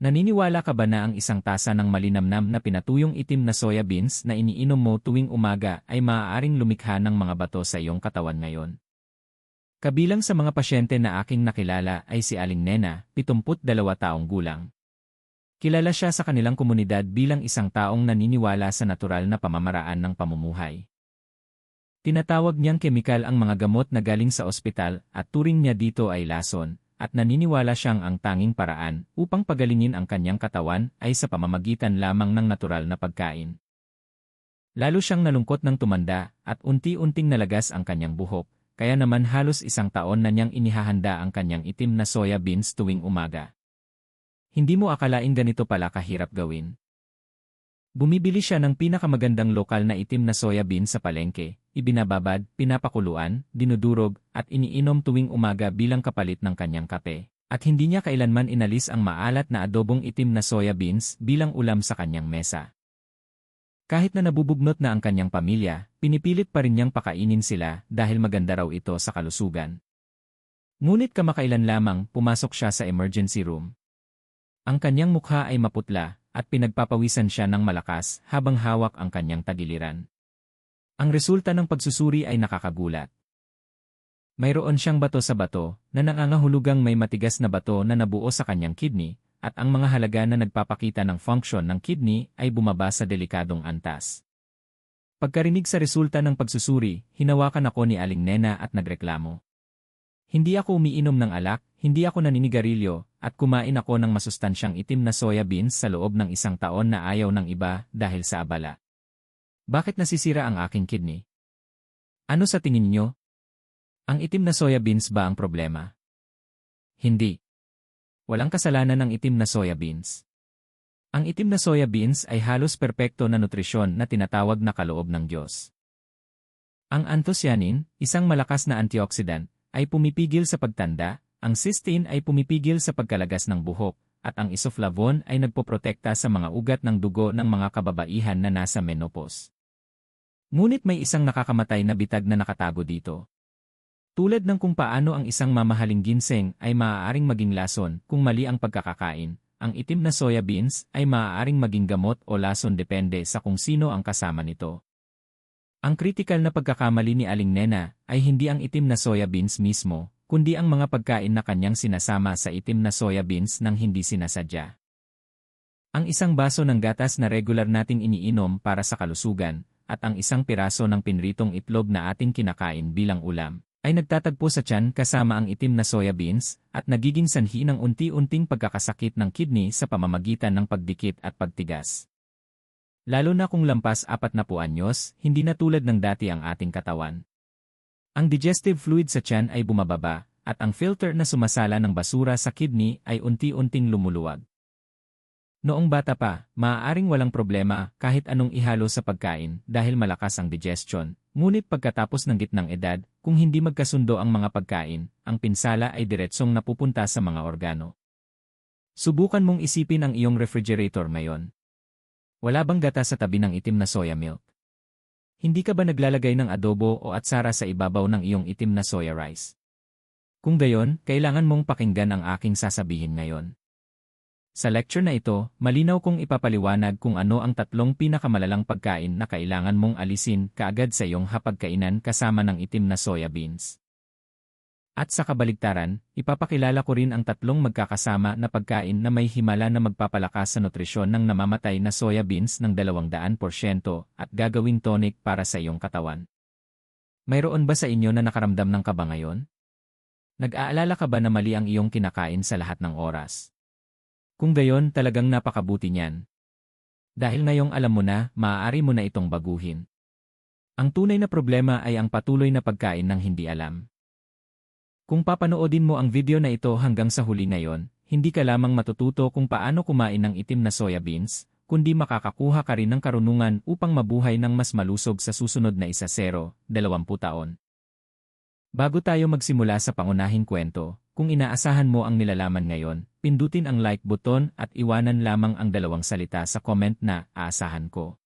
Naniniwala ka ba na ang isang tasa ng malinamnam na pinatuyong itim na soya beans na iniinom mo tuwing umaga ay maaaring lumikha ng mga bato sa iyong katawan ngayon? Kabilang sa mga pasyente na aking nakilala ay si Aling Nena, 72 taong gulang. Kilala siya sa kanilang komunidad bilang isang taong naniniwala sa natural na pamamaraan ng pamumuhay. Tinatawag niyang kemikal ang mga gamot na galing sa ospital at turing niya dito ay lason, at naniniwala siyang ang tanging paraan upang pagalingin ang kanyang katawan ay sa pamamagitan lamang ng natural na pagkain. Lalo siyang nalungkot ng tumanda at unti-unting nalagas ang kanyang buhok, kaya naman halos isang taon na niyang inihahanda ang kanyang itim na soya beans tuwing umaga. Hindi mo akalain ganito pala kahirap gawin. Bumibili siya ng pinakamagandang lokal na itim na soya beans sa palengke, ibinababad, pinapakuluan, dinudurog, at iniinom tuwing umaga bilang kapalit ng kanyang kape. At hindi niya kailanman inalis ang maalat na adobong itim na soya beans bilang ulam sa kanyang mesa. Kahit na nabubugnot na ang kanyang pamilya, pinipilit pa rin niyang pakainin sila dahil maganda raw ito sa kalusugan. Ngunit kamakailan lamang pumasok siya sa emergency room. Ang kanyang mukha ay maputla, at pinagpapawisan siya ng malakas habang hawak ang kanyang tagiliran. Ang resulta ng pagsusuri ay nakakagulat. Mayroon siyang bato sa bato na nangangahulugang may matigas na bato na nabuo sa kanyang kidney, at ang mga halaga na nagpapakita ng function ng kidney ay bumaba sa delikadong antas. Pagkarinig sa resulta ng pagsusuri, hinawakan ako ni Aling Nena at nagreklamo. Hindi ako umiinom ng alak, hindi ako naninigarilyo, at kumain ako ng masustansyang itim na soya beans sa loob ng isang taon na ayaw ng iba dahil sa abala. Bakit nasisira ang aking kidney? Ano sa tingin niyo? Ang itim na soya beans ba ang problema? Hindi. Walang kasalanan ng itim na soya beans. Ang itim na soya beans ay halos perpekto na nutrisyon na tinatawag na kaloob ng Diyos. Ang anthocyanin, isang malakas na antioxidant, ay pumipigil sa pagtanda, ang cysteine ay pumipigil sa pagkalagas ng buhok, at ang isoflavone ay nagpoprotekta sa mga ugat ng dugo ng mga kababaihan na nasa menopause. Ngunit may isang nakakamatay na bitag na nakatago dito. Tulad ng kung paano ang isang mamahaling ginseng ay maaaring maging lason kung mali ang pagkakakain, ang itim na soya beans ay maaaring maging gamot o lason depende sa kung sino ang kasama nito. Ang kritikal na pagkakamali ni Aling Nena ay hindi ang itim na soya beans mismo, kundi ang mga pagkain na kanyang sinasama sa itim na soya beans nang hindi sinasadya. Ang isang baso ng gatas na regular nating iniinom para sa kalusugan, at ang isang piraso ng pinritong itlog na ating kinakain bilang ulam, ay nagtatagpo sa tiyan kasama ang itim na soya beans at nagiging sanhi ng unti-unting pagkakasakit ng kidney sa pamamagitan ng pagdikit at pagtigas. Lalo na kung lampas 40 anyos, hindi na tulad ng dati ang ating katawan. Ang digestive fluid sa tiyan ay bumababa, at ang filter na sumasala ng basura sa kidney ay unti-unting lumuluwag. Noong bata pa, maaaring walang problema kahit anong ihalo sa pagkain dahil malakas ang digestion, ngunit pagkatapos ng gitnang edad, kung hindi magkasundo ang mga pagkain, ang pinsala ay diretsong napupunta sa mga organo. Subukan mong isipin ang iyong refrigerator ngayon. Wala bang gata sa tabi ng itim na soya milk? Hindi ka ba naglalagay ng adobo o atsara sa ibabaw ng iyong itim na soya rice? Kung gayon, kailangan mong pakinggan ang aking sasabihin ngayon. Sa lecture na ito, malinaw kong ipapaliwanag kung ano ang 3 pinakamalalang pagkain na kailangan mong alisin kaagad sa iyong hapagkainan kasama ng itim na soya beans. At sa kabaligtaran, ipapakilala ko rin ang 3 magkakasama na pagkain na may himala na magpapalakas sa nutrisyon ng namamatay na soya beans ng 200% at gagawing tonic para sa iyong katawan. Mayroon ba sa inyo na nakaramdam ng kaba ngayon? Nag-aalala ka ba na mali ang iyong kinakain sa lahat ng oras? Kung gayon, talagang napakabuti niyan. Dahil ngayong alam mo na, maaari mo na itong baguhin. Ang tunay na problema ay ang patuloy na pagkain ng hindi alam. Kung papanoodin mo ang video na ito hanggang sa huli ngayon, hindi ka lamang matututo kung paano kumain ng itim na soya beans, kundi makakakuha ka rin ng karunungan upang mabuhay ng mas malusog sa susunod na 10-20 taon. Bago tayo magsimula sa pangunahing kwento, kung inaasahan mo ang nilalaman ngayon, pindutin ang like button at iwanan lamang ang 2 salita sa comment na aasahan ko.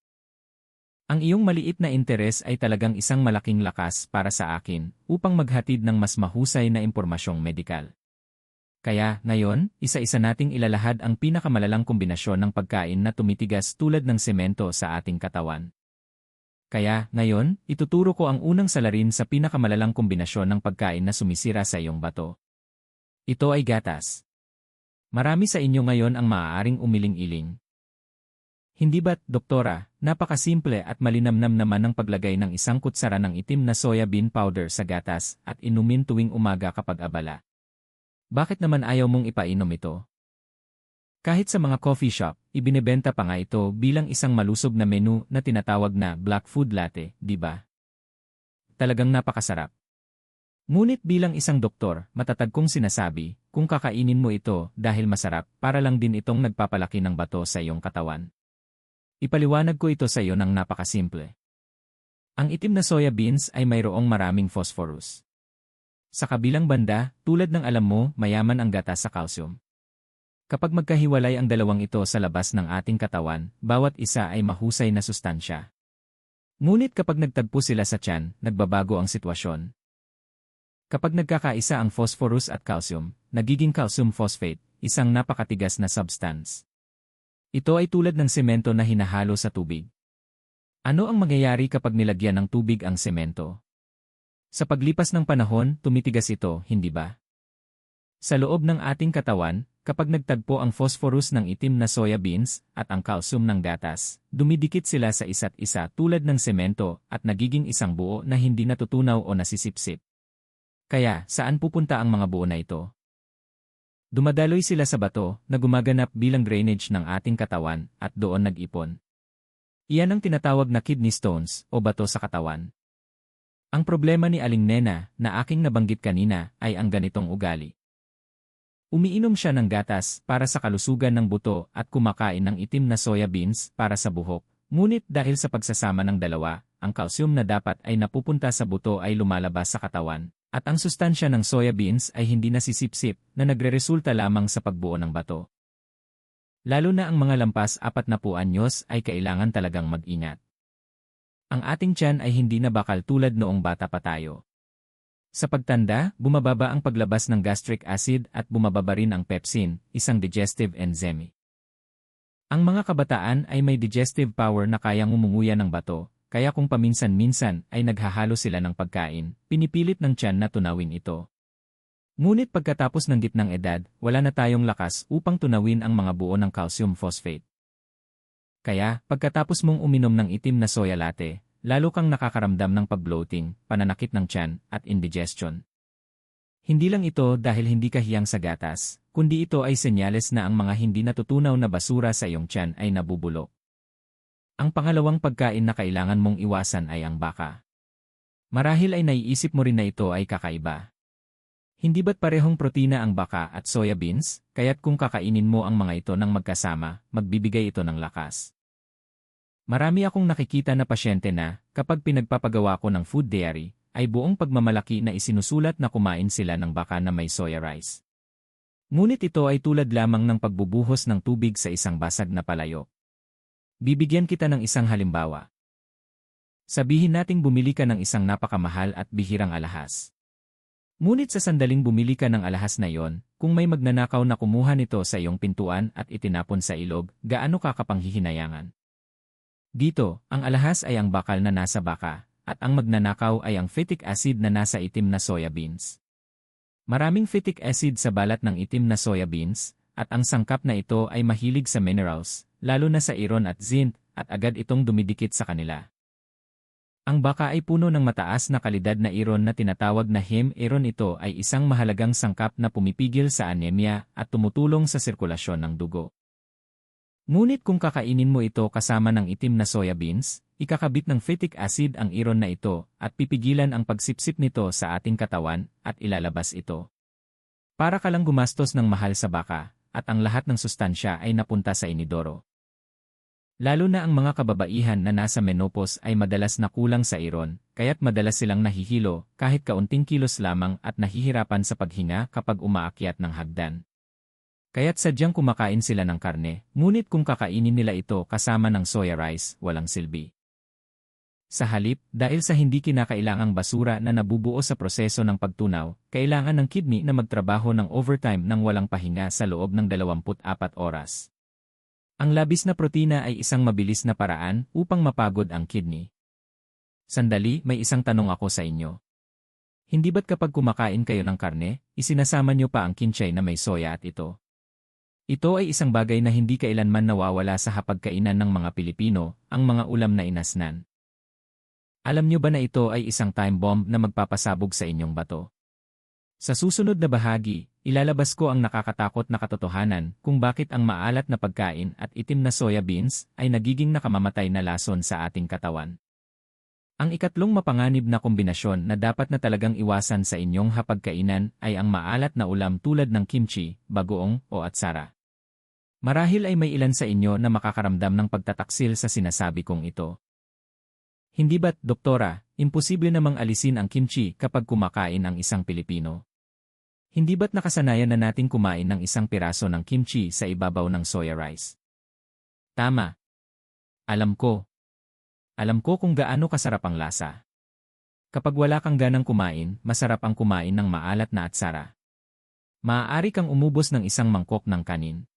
Ang iyong maliit na interes ay talagang isang malaking lakas para sa akin upang maghatid ng mas mahusay na impormasyong medikal. Kaya, ngayon, isa-isa nating ilalahad ang pinakamalalang kombinasyon ng pagkain na tumitigas tulad ng semento sa ating katawan. Kaya, ngayon, ituturo ko ang unang salarin sa pinakamalalang kombinasyon ng pagkain na sumisira sa iyong bato. Ito ay gatas. Marami sa inyo ngayon ang maaaring umiling-iling. Hindi ba't, doktora, napakasimple at malinamnam naman ang paglagay ng isang kutsara ng itim na soya bean powder sa gatas at inumin tuwing umaga kapag abala? Bakit naman ayaw mong ipainom ito? Kahit sa mga coffee shop, ibinebenta pa nga ito bilang isang malusog na menu na tinatawag na black food latte, di ba? Talagang napakasarap. Ngunit bilang isang doktor, matatag kong sinasabi, kung kakainin mo ito dahil masarap, para lang din itong nagpapalaki ng bato sa iyong katawan. Ipaliwanag ko ito sa iyo ng napakasimple. Ang itim na soya beans ay mayroong maraming phosphorus. Sa kabilang banda, tulad ng alam mo, mayaman ang gatas sa calcium. Kapag magkahiwalay ang dalawang ito sa labas ng ating katawan, bawat isa ay mahusay na sustansya. Ngunit kapag nagtagpo sila sa tiyan, nagbabago ang sitwasyon. Kapag nagkakaisa ang phosphorus at calcium, nagiging calcium phosphate, isang napakatigas na substance. Ito ay tulad ng semento na hinahalo sa tubig. Ano ang mangyayari kapag nilagyan ng tubig ang semento? Sa paglipas ng panahon, tumitigas ito, hindi ba? Sa loob ng ating katawan, kapag nagtagpo ang phosphorus ng itim na soya beans at ang calcium ng gatas, dumidikit sila sa isa't isa tulad ng semento at nagiging isang buo na hindi natutunaw o nasisipsip. Kaya, saan pupunta ang mga buo na ito? Dumadaloy sila sa bato na gumaganap bilang drainage ng ating katawan at doon nag-ipon. Iyan ang tinatawag na kidney stones o bato sa katawan. Ang problema ni Aling Nena na aking nabanggit kanina ay ang ganitong ugali. Umiinom siya ng gatas para sa kalusugan ng buto at kumakain ng itim na soya beans para sa buhok. Ngunit dahil sa pagsasama ng dalawa, ang calcium na dapat ay napupunta sa buto ay lumalabas sa katawan. At ang sustansya ng soya beans ay hindi nasisipsip na nagreresulta lamang sa pagbuo ng bato. Lalo na ang mga lampas 40 anyos ay kailangan talagang mag-ingat. Ang ating tiyan ay hindi na bakal tulad noong bata pa tayo. Sa pagtanda, bumababa ang paglabas ng gastric acid at bumababa rin ang pepsin, isang digestive enzyme. Ang mga kabataan ay may digestive power na kayang umunguya ng bato. Kaya kung paminsan-minsan ay naghahalo sila ng pagkain, pinipilit ng tiyan na tunawin ito. Ngunit pagkatapos ng gitnang edad, wala na tayong lakas upang tunawin ang mga buo ng calcium phosphate. Kaya, pagkatapos mong uminom ng itim na soya latte, lalo kang nakakaramdam ng pag-bloating, pananakit ng tiyan, at indigestion. Hindi lang ito dahil hindi ka hiyang sa gatas, kundi ito ay senyales na ang mga hindi natutunaw na basura sa iyong tiyan ay nabubulok. Ang pangalawang pagkain na kailangan mong iwasan ay ang baka. Marahil ay naiisip mo rin na ito ay kakaiba. Hindi ba't parehong protina ang baka at soya beans, kaya't kung kakainin mo ang mga ito ng magkasama, magbibigay ito ng lakas. Marami akong nakikita na pasyente na, kapag pinagpapagawa ko ng food diary, ay buong pagmamalaki na isinusulat na kumain sila ng baka na may soya rice. Ngunit ito ay tulad lamang ng pagbubuhos ng tubig sa isang basag na palayok. Bibigyan kita ng isang halimbawa. Sabihin nating bumili ka ng isang napakamahal at bihirang alahas. Ngunit sa sandaling bumili ka ng alahas na yon, kung may magnanakaw na kumuha nito sa iyong pintuan at itinapon sa ilog, gaano ka kapanghihinayangan? Dito, ang alahas ay ang bakal na nasa baka, at ang magnanakaw ay ang phytic acid na nasa itim na soya beans. Maraming phytic acid sa balat ng itim na soya beans, at ang sangkap na ito ay mahilig sa minerals, lalo na sa iron at zinc, at agad itong dumidikit sa kanila. Ang baka ay puno ng mataas na kalidad na iron na tinatawag na heme iron. Ito ay isang mahalagang sangkap na pumipigil sa anemia at tumutulong sa sirkulasyon ng dugo. Ngunit kung kakainin mo ito kasama ng itim na soya beans, ikakabit ng phytic acid ang iron na ito at pipigilan ang pagsipsip nito sa ating katawan at ilalabas ito. Para ka lang gumastos ng mahal sa baka at ang lahat ng sustansya ay napunta sa inidoro. Lalo na ang mga kababaihan na nasa menopause ay madalas na kulang sa iron, kaya't madalas silang nahihilo kahit kaunting kilos lamang at nahihirapan sa paghinga kapag umaakyat ng hagdan. Kaya't sadyang kumakain sila ng karne, ngunit kung kakainin nila ito kasama ng soya rice, walang silbi. Sa halip, dahil sa hindi kinakailangang basura na nabubuo sa proseso ng pagtunaw, kailangan ng kidney na magtrabaho ng overtime ng walang pahinga sa loob ng 24 oras. Ang labis na protina ay isang mabilis na paraan upang mapagod ang kidney. Sandali, may isang tanong ako sa inyo. Hindi ba't kapag kumakain kayo ng karne, isinasama nyo pa ang kimchi na may soya at ito? Ito ay isang bagay na hindi kailanman nawawala sa hapagkainan ng mga Pilipino, ang mga ulam na inasnan. Alam nyo ba na ito ay isang time bomb na magpapasabog sa inyong bato? Sa susunod na bahagi, ilalabas ko ang nakakatakot na katotohanan kung bakit ang maalat na pagkain at itim na soya beans ay nagiging nakamamatay na lason sa ating katawan. Ang ikatlong mapanganib na kombinasyon na dapat na talagang iwasan sa inyong hapagkainan ay ang maalat na ulam tulad ng kimchi, bagoong o atsara. Marahil ay may ilan sa inyo na makakaramdam ng pagtataksil sa sinasabi kong ito. Hindi ba't, doktora, imposible namang alisin ang kimchi kapag kumakain ang isang Pilipino? Hindi ba't nakasanayan na nating kumain ng isang piraso ng kimchi sa ibabaw ng soya rice? Tama. Alam ko. Alam ko kung gaano kasarap ang lasa. Kapag wala kang ganang kumain, masarap ang kumain ng maalat na atsara. Maaari kang umubos ng isang mangkok ng kanin.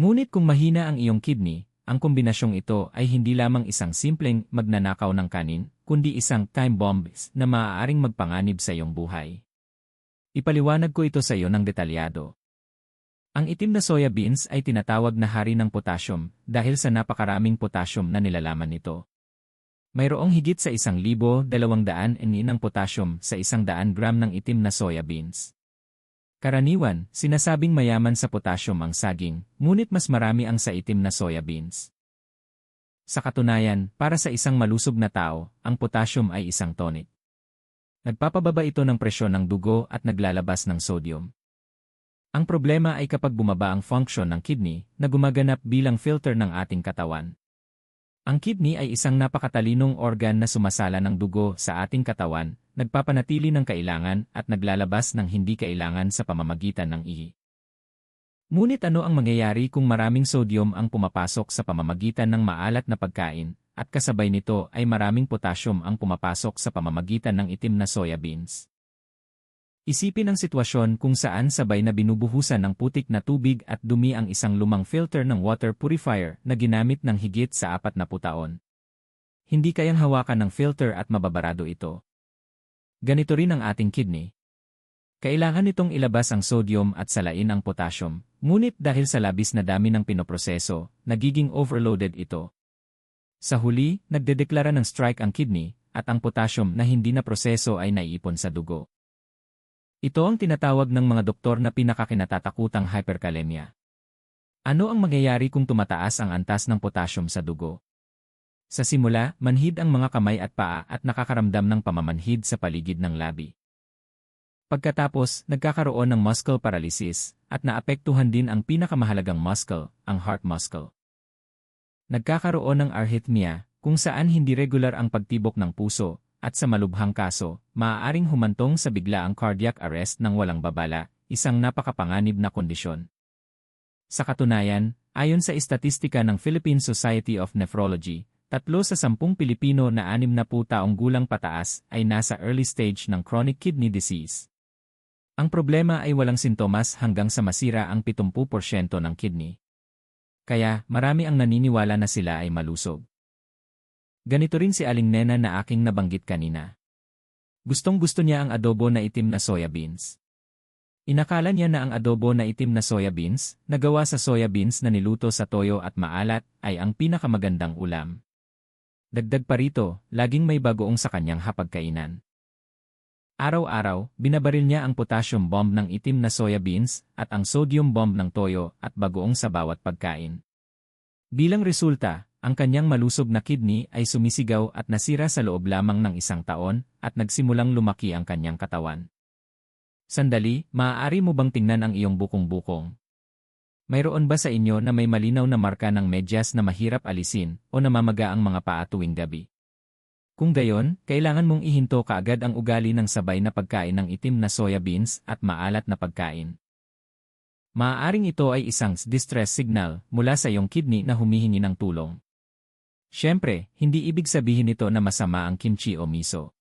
Ngunit kung mahina ang iyong kidney, ang kombinasyong ito ay hindi lamang isang simpleng magnanakaw ng kanin, kundi isang time bomb na maaaring magpanganib sa iyong buhay. Ipaliwanag ko ito sa iyo ng detalyado. Ang itim na soya beans ay tinatawag na hari ng potassium dahil sa napakaraming potassium na nilalaman nito. Mayroong higit sa 1,200 ng potassium sa 100 gram ng itim na soya beans. Karaniwan, sinasabing mayaman sa potassium ang saging, ngunit mas marami ang sa itim na soya beans. Sa katunayan, para sa isang malusog na tao, ang potassium ay isang tonic. Nagpapababa ito ng presyon ng dugo at naglalabas ng sodium. Ang problema ay kapag bumaba ang function ng kidney na gumaganap bilang filter ng ating katawan. Ang kidney ay isang napakatalinong organ na sumasala ng dugo sa ating katawan, nagpapanatili ng kailangan at naglalabas ng hindi kailangan sa pamamagitan ng ihi. Ngunit ano ang mangyayari kung maraming sodium ang pumapasok sa pamamagitan ng maalat na pagkain, at kasabay nito ay maraming potassium ang pumapasok sa pamamagitan ng itim na soya beans? Isipin ang sitwasyon kung saan sabay na binubuhusan ng putik na tubig at dumi ang isang lumang filter ng water purifier na ginamit ng higit sa 40 taon. Hindi kayang hawakan ng filter at mababarado ito. Ganito rin ang ating kidney. Kailangan nitong ilabas ang sodium at salain ang potassium, ngunit dahil sa labis na dami ng pinoproseso, nagiging overloaded ito. Sa huli, nagdedeklara ng strike ang kidney, at ang potassium na hindi na proseso ay naiipon sa dugo. Ito ang tinatawag ng mga doktor na pinakakinatatakutang hyperkalemia. Ano ang mangyayari kung tumataas ang antas ng potassium sa dugo? Sa simula, manhid ang mga kamay at paa at nakakaramdam ng pamamanhid sa paligid ng labi. Pagkatapos, nagkakaroon ng muscle paralysis at naapektuhan din ang pinakamahalagang muscle, ang heart muscle. Nagkakaroon ng arrhythmia, kung saan hindi regular ang pagtibok ng puso, at sa malubhang kaso, maaaring humantong sa biglaang cardiac arrest ng walang babala, isang napakapanganib na kondisyon. Sa katunayan, ayon sa istatistika ng Philippine Society of Nephrology, 3 sa 10 Pilipino na 60 taong gulang pataas ay nasa early stage ng chronic kidney disease. Ang problema ay walang sintomas hanggang sa masira ang 70% ng kidney. Kaya, marami ang naniniwala na sila ay malusog. Ganito rin si Aling Nena na aking nabanggit kanina. Gustong-gusto niya ang adobo na itim na soya beans. Inakala niya na ang adobo na itim na soya beans, na gawa sa soya beans na niluto sa toyo at maalat, ay ang pinakamagandang ulam. Dagdag pa rito, laging may bagoong sa kanyang hapagkainan. Araw-araw, binabaril niya ang potassium bomb ng itim na soya beans at ang sodium bomb ng toyo at bagoong sa bawat pagkain. Bilang resulta, ang kanyang malusog na kidney ay sumisigaw at nasira sa loob lamang ng 1 taon at nagsimulang lumaki ang kanyang katawan. Sandali, maaari mo bang tingnan ang iyong bukong-bukong? Mayroon ba sa inyo na may malinaw na marka ng medyas na mahirap alisin o namamaga ang mga paa tuwing gabi? Kung gayon, kailangan mong ihinto kaagad ang ugali ng sabay na pagkain ng itim na soya beans at maalat na pagkain. Maaaring ito ay isang distress signal mula sa iyong kidney na humihingi ng tulong. Siyempre, hindi ibig sabihin nito na masama ang kimchi o miso.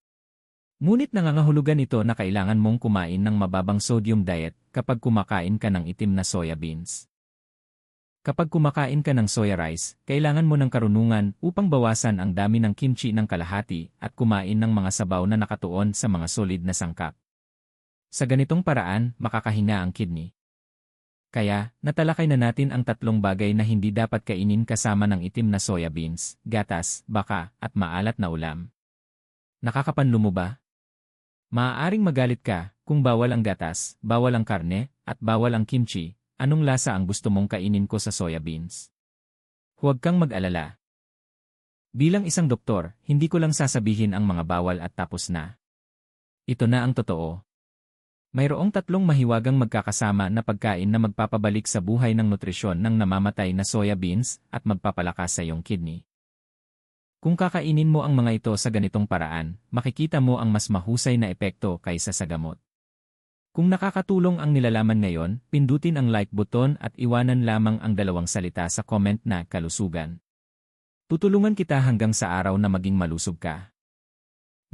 Ngunit nangangahulugan ito na kailangan mong kumain ng mababang sodium diet kapag kumakain ka ng itim na soya beans. Kapag kumakain ka ng soya rice, kailangan mo ng karunungan upang bawasan ang dami ng kimchi ng kalahati at kumain ng mga sabaw na nakatuon sa mga solid na sangkap. Sa ganitong paraan, makakahina ang kidney. Kaya, natalakay na natin ang tatlong bagay na hindi dapat kainin kasama ng itim na soya beans, gatas, baka, at maalat na ulam. Nakakapanlo mo ba? Maaaring magalit ka kung bawal ang gatas, bawal ang karne, at bawal ang kimchi. Anong lasa ang gusto mong kainin ko sa soya beans? Huwag kang mag-alala. Bilang isang doktor, hindi ko lang sasabihin ang mga bawal at tapos na. Ito na ang totoo. Mayroong tatlong mahiwagang magkakasama na pagkain na magpapabalik sa buhay ng nutrisyon ng namamatay na soya beans at magpapalakas sa iyong kidney. Kung kakainin mo ang mga ito sa ganitong paraan, makikita mo ang mas mahusay na epekto kaysa sa gamot. Kung nakakatulong ang nilalaman ngayon, pindutin ang like button at iwanan lamang ang 2 salita sa comment na kalusugan. Tutulungan kita hanggang sa araw na maging malusog ka.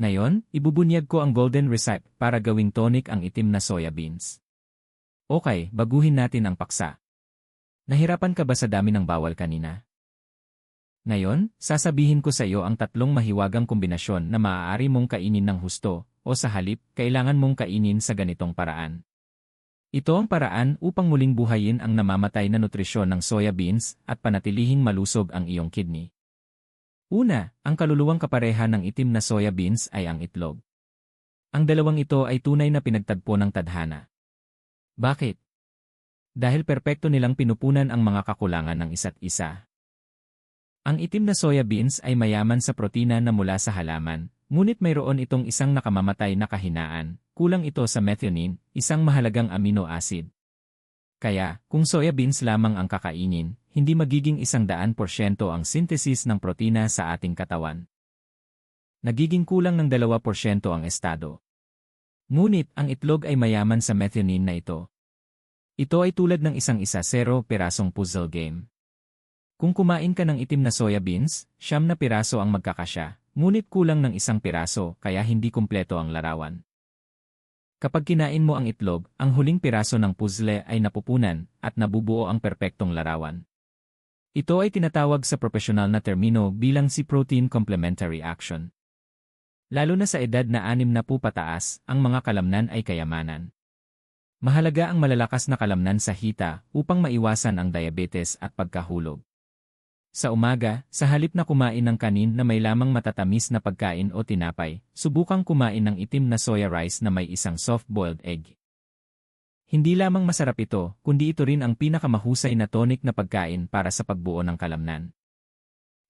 Ngayon, ibubunyag ko ang golden recipe para gawing tonic ang itim na soya beans. Okay, baguhin natin ang paksa. Nahirapan ka ba sa dami ng bawal kanina? Ngayon, sasabihin ko sa iyo ang 3 mahiwagang kombinasyon na maaari mong kainin ng husto, o sa halip, kailangan mong kainin sa ganitong paraan. Ito ang paraan upang muling buhayin ang namamatay na nutrisyon ng soya beans at panatilihing malusog ang iyong kidney. Una, ang kaluluwang kapareha ng itim na soya beans ay ang itlog. Ang dalawang ito ay tunay na pinagtagpo ng tadhana. Bakit? Dahil perpekto nilang pinupunan ang mga kakulangan ng isa't isa. Ang itim na soya beans ay mayaman sa protina na mula sa halaman, ngunit mayroon itong isang nakamamatay na kahinaan, kulang ito sa methionine, isang mahalagang amino acid. Kaya, kung soya beans lamang ang kakainin, hindi magiging 100% ang synthesis ng protina sa ating katawan. Nagiging kulang ng 2% ang estado. Ngunit, ang itlog ay mayaman sa methionine na ito. Ito ay tulad ng isang 0 pirasong puzzle game. Kung kumain ka ng itim na soya beans, 9 na piraso ang magkakasya, ngunit kulang ng 1 piraso kaya hindi kumpleto ang larawan. Kapag kinain mo ang itlog, ang huling piraso ng puzzle ay napupunan at nabubuo ang perpektong larawan. Ito ay tinatawag sa propesyonal na termino bilang si protein complementary action. Lalo na sa edad na 60 pataas, ang mga kalamnan ay kayamanan. Mahalaga ang malalakas na kalamnan sa hita upang maiwasan ang diabetes at pagkahulog. Sa umaga, sa halip na kumain ng kanin na may lamang matatamis na pagkain o tinapay, subukang kumain ng itim na soya rice na may isang soft-boiled egg. Hindi lamang masarap ito, kundi ito rin ang pinakamahusay na tonic na pagkain para sa pagbuo ng kalamnan.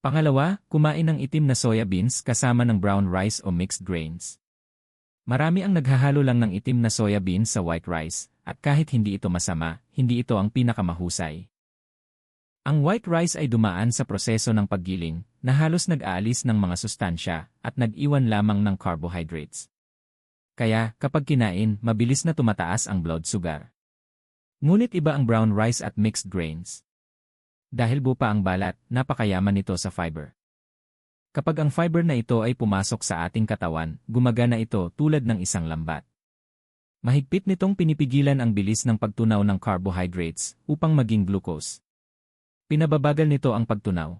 Pangalawa, kumain ng itim na soya beans kasama ng brown rice o mixed grains. Marami ang naghahalo lang ng itim na soya beans sa white rice, at kahit hindi ito masama, hindi ito ang pinakamahusay. Ang white rice ay dumaan sa proseso ng paggiling na halos nag-aalis ng mga sustansya at nag-iwan lamang ng carbohydrates. Kaya, kapag kinain, mabilis na tumataas ang blood sugar. Ngunit iba ang brown rice at mixed grains. Dahil bupa ang balat, napakayaman nito sa fiber. Kapag ang fiber na ito ay pumasok sa ating katawan, gumagana ito tulad ng isang lambat. Mahigpit nitong pinipigilan ang bilis ng pagtunaw ng carbohydrates upang maging glucose. Pinababagal nito ang pagtunaw.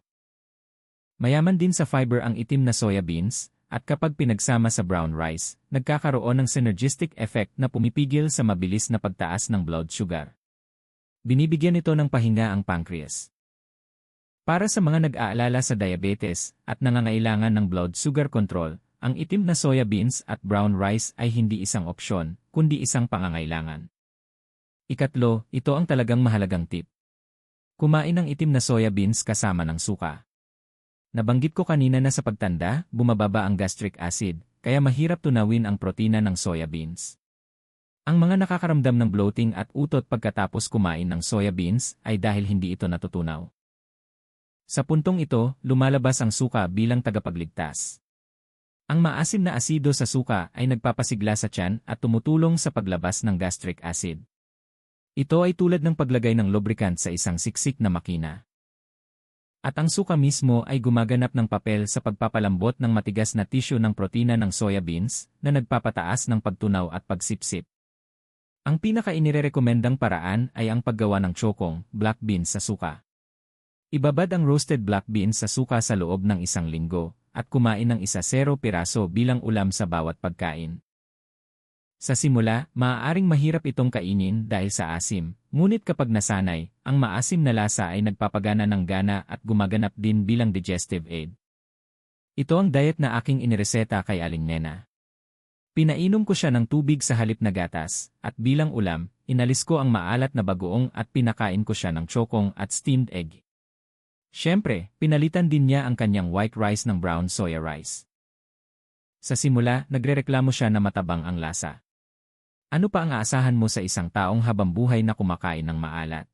Mayaman din sa fiber ang itim na soya beans, at kapag pinagsama sa brown rice, nagkakaroon ng synergistic effect na pumipigil sa mabilis na pagtaas ng blood sugar. Binibigyan ito ng pahinga ang pancreas. Para sa mga nag-aalala sa diabetes at nangangailangan ng blood sugar control, ang itim na soya beans at brown rice ay hindi isang opsyon, kundi isang pangangailangan. Ikatlo, ito ang talagang mahalagang tip. Kumain ng itim na soya beans kasama ng suka. Nabanggit ko kanina na sa pagtanda, bumababa ang gastric acid, kaya mahirap tunawin ang protina ng soya beans. Ang mga nakakaramdam ng bloating at utot pagkatapos kumain ng soya beans ay dahil hindi ito natutunaw. Sa puntong ito, lumalabas ang suka bilang tagapagligtas. Ang maasim na asido sa suka ay nagpapasigla sa tiyan at tumutulong sa paglabas ng gastric acid. Ito ay tulad ng paglagay ng lubricant sa isang siksik na makina. At ang suka mismo ay gumaganap ng papel sa pagpapalambot ng matigas na tissue ng protina ng soya beans na nagpapataas ng pagtunaw at pagsipsip. Ang pinaka-inirekomendang paraan ay ang paggawa ng chokong, black beans sa suka. Ibabad ang roasted black beans sa suka sa loob ng 1 linggo at kumain ng 1-0 piraso bilang ulam sa bawat pagkain. Sa simula, maaaring mahirap itong kainin dahil sa asim, ngunit kapag nasanay, ang maasim na lasa ay nagpapagana ng gana at gumaganap din bilang digestive aid. Ito ang diet na aking inireseta kay Aling Nena. Pinainom ko siya ng tubig sa halip na gatas, at bilang ulam, inalis ko ang maalat na bagoong at pinakain ko siya ng chokong at steamed egg. Siyempre, pinalitan din niya ang kanyang white rice ng brown soya rice. Sa simula, nagrereklamo siya na matabang ang lasa. Ano pa ang aasahan mo sa isang taong habambuhay na kumakain ng maalat?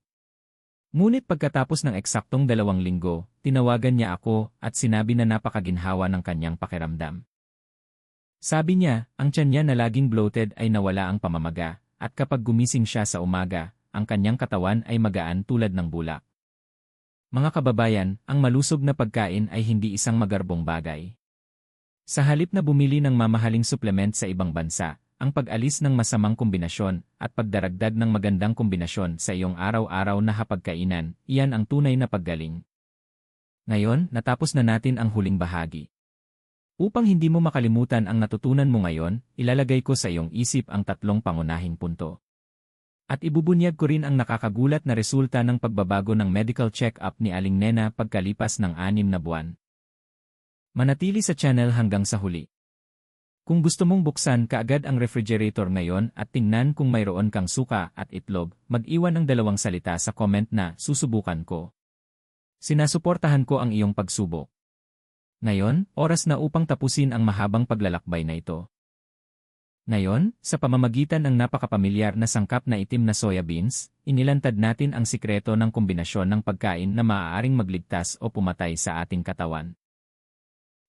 Ngunit pagkatapos ng eksaktong 2 linggo, tinawagan niya ako at sinabi na napakaginhawa ng kanyang pakiramdam. Sabi niya, ang tiyan niya na laging bloated ay nawala ang pamamaga, at kapag gumising siya sa umaga, ang kanyang katawan ay magaan tulad ng bulak. Mga kababayan, ang malusog na pagkain ay hindi isang magarbong bagay. Sa halip na bumili ng mamahaling supplement sa ibang bansa, ang pag-alis ng masamang kombinasyon at pagdaragdag ng magandang kombinasyon sa iyong araw-araw na hapagkainan, iyan ang tunay na paggaling. Ngayon, natapos na natin ang huling bahagi. Upang hindi mo makalimutan ang natutunan mo ngayon, ilalagay ko sa iyong isip ang 3 pangunahing punto. At ibubunyag ko rin ang nakakagulat na resulta ng pagbabago ng medical check-up ni Aling Nena pagkalipas ng 6 na buwan. Manatili sa channel hanggang sa huli. Kung gusto mong buksan kaagad ang refrigerator ngayon at tingnan kung mayroon kang suka at itlog, mag-iwan ng 2 salita sa comment na susubukan ko. Sinasuportahan ko ang iyong pagsubok. Ngayon, oras na upang tapusin ang mahabang paglalakbay na ito. Ngayon, sa pamamagitan ng napakapamilyar na sangkap na itim na soya beans, inilantad natin ang sikreto ng kombinasyon ng pagkain na maaaring magligtas o pumatay sa ating katawan.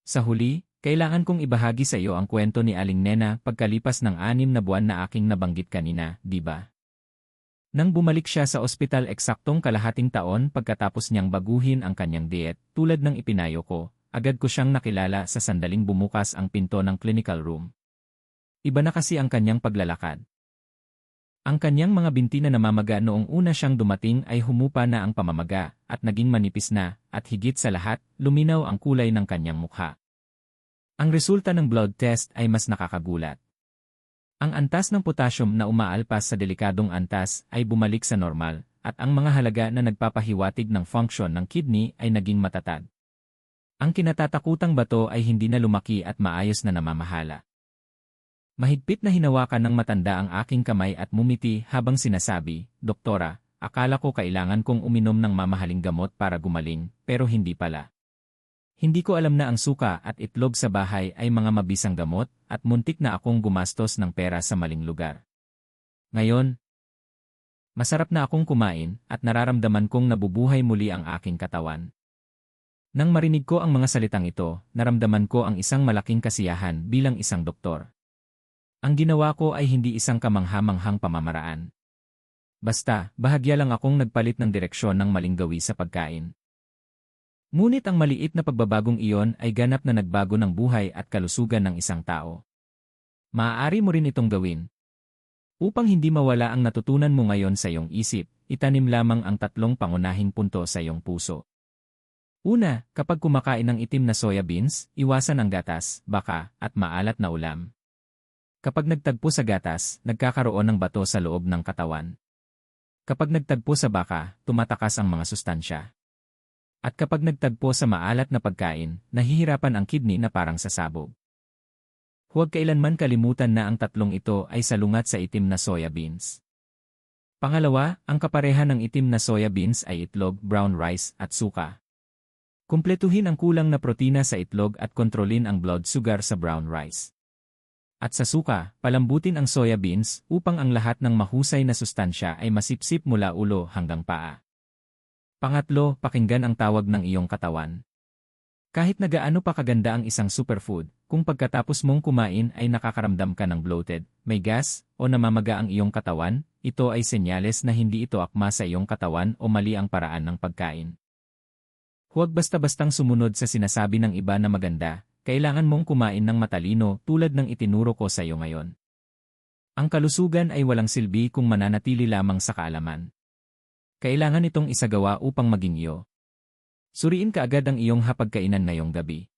Sa huli, kailangan kong ibahagi sa iyo ang kwento ni Aling Nena pagkalipas ng 6 na buwan na aking nabanggit kanina, di ba? Nang bumalik siya sa ospital eksaktong kalahating taon pagkatapos niyang baguhin ang kanyang diet, tulad ng ipinayo ko, agad ko siyang nakilala sa sandaling bumukas ang pinto ng clinical room. Iba na kasi ang kanyang paglalakad. Ang kanyang mga binti na namamaga noong una siyang dumating ay humupa na ang pamamaga at naging manipis na, at higit sa lahat, luminaw ang kulay ng kanyang mukha. Ang resulta ng blood test ay mas nakakagulat. Ang antas ng potassium na umaalpas sa delikadong antas ay bumalik sa normal, at ang mga halaga na nagpapahiwatig ng function ng kidney ay naging matatag. Ang kinatatakutang bato ay hindi na lumaki at maayos na namamahala. Mahigpit na hinawakan ng matanda ang aking kamay at mumiti habang sinasabi, "Doktora, akala ko kailangan kong uminom ng mamahaling gamot para gumaling, pero hindi pala. Hindi ko alam na ang suka at itlog sa bahay ay mga mabisang gamot at muntik na akong gumastos ng pera sa maling lugar. Ngayon, masarap na akong kumain at nararamdaman kong nabubuhay muli ang aking katawan." Nang marinig ko ang mga salitang ito, naramdaman ko ang isang malaking kasiyahan bilang isang doktor. Ang ginawa ko ay hindi isang kamangha-manghang pamamaraan. Basta, bahagya lang akong nagpalit ng direksyon ng maling gawi sa pagkain. Ngunit ang maliit na pagbabagong iyon ay ganap na nagbago ng buhay at kalusugan ng isang tao. Maaari mo rin itong gawin. Upang hindi mawala ang natutunan mo ngayon sa iyong isip, itanim lamang ang 3 pangunahing punto sa iyong puso. Una, kapag kumakain ng itim na soya beans, iwasan ang gatas, baka, at maalat na ulam. Kapag nagtagpo sa gatas, nagkakaroon ng bato sa loob ng katawan. Kapag nagtagpo sa baka, tumatakas ang mga sustansya. At kapag nagtagpo sa maalat na pagkain, nahihirapan ang kidney na parang sasabog. Huwag kailanman kalimutan na ang 3 ito ay salungat sa itim na soya beans. Pangalawa, ang kapareha ng itim na soya beans ay itlog, brown rice, at suka. Kumpletuhin ang kulang na protina sa itlog at kontrolin ang blood sugar sa brown rice. At sa suka, palambutin ang soya beans upang ang lahat ng mahusay na sustansya ay masipsip mula ulo hanggang paa. Pangatlo, pakinggan ang tawag ng iyong katawan. Kahit na gaano pa kaganda ang isang superfood, kung pagkatapos mong kumain ay nakakaramdam ka ng bloated, may gas, o namamaga ang iyong katawan, ito ay senyales na hindi ito akma sa iyong katawan o mali ang paraan ng pagkain. Huwag basta-bastang sumunod sa sinasabi ng iba na maganda, kailangan mong kumain ng matalino tulad ng itinuro ko sa iyo ngayon. Ang kalusugan ay walang silbi kung mananatili lamang sa kaalaman. Kailangan itong isagawa upang maging iyo. Suriin ka agad ang iyong hapagkainan ngayong gabi.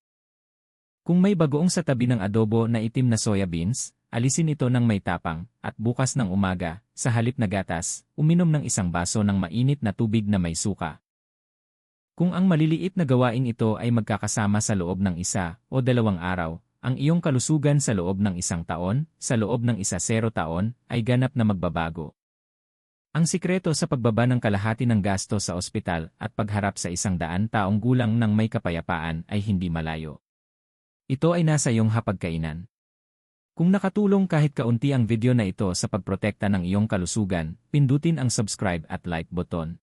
Kung may bagoong sa tabi ng adobo na itim na soya beans, alisin ito ng may tapang, at bukas ng umaga, sa halip na gatas, uminom ng isang baso ng mainit na tubig na may suka. Kung ang maliliit na gawain ito ay magkakasama sa loob ng 1 o 2 araw, ang iyong kalusugan sa loob ng 1 taon, sa loob ng 10 taon, ay ganap na magbabago. Ang sikreto sa pagbaba ng kalahati ng gasto sa ospital at pagharap sa 100 taong gulang ng may kapayapaan ay hindi malayo. Ito ay nasa iyong hapagkainan. Kung nakatulong kahit kaunti ang video na ito sa pagprotekta ng iyong kalusugan, pindutin ang subscribe at like button.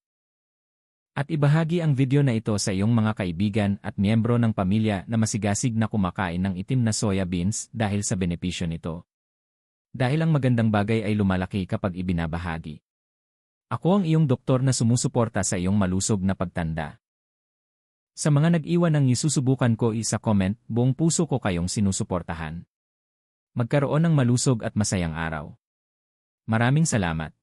At ibahagi ang video na ito sa iyong mga kaibigan at miyembro ng pamilya na masigasig na kumakain ng itim na soya beans dahil sa benepisyo nito. Dahil ang magandang bagay ay lumalaki kapag ibinabahagi. Ako ang iyong doktor na sumusuporta sa iyong malusog na pagtanda. Sa mga nag-iwan ng isusubukan ko sa comment, buong puso ko kayong sinusuportahan. Magkaroon ng malusog at masayang araw. Maraming salamat.